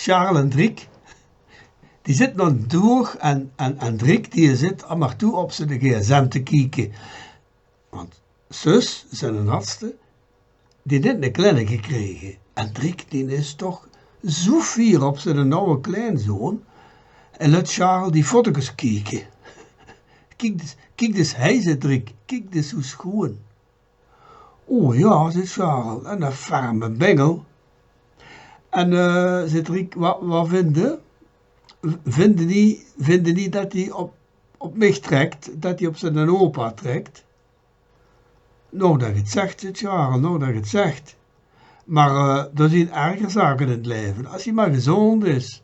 Charles en Driek, die zitten dan door en Driek die zit aan maar toe op zijn gsm te kijken. Want zus, zijn hartste, die heeft een kleine gekregen. En Driek die is toch zo fier op zijn oude kleinzoon. En laat Charles die foto's kijken. Kijk dus, hij zit Driek, kijk dus hoe schoon. Oh ja, zegt Charles, en een ferme bengel. En zegt Driek, wat vinden? Vinden die dat hij op mij trekt, dat hij op zijn opa trekt? Nou dat je het zegt, zegt Charles, nou dat je het zegt. Maar er zijn erger zaken in het leven, als hij maar gezond is.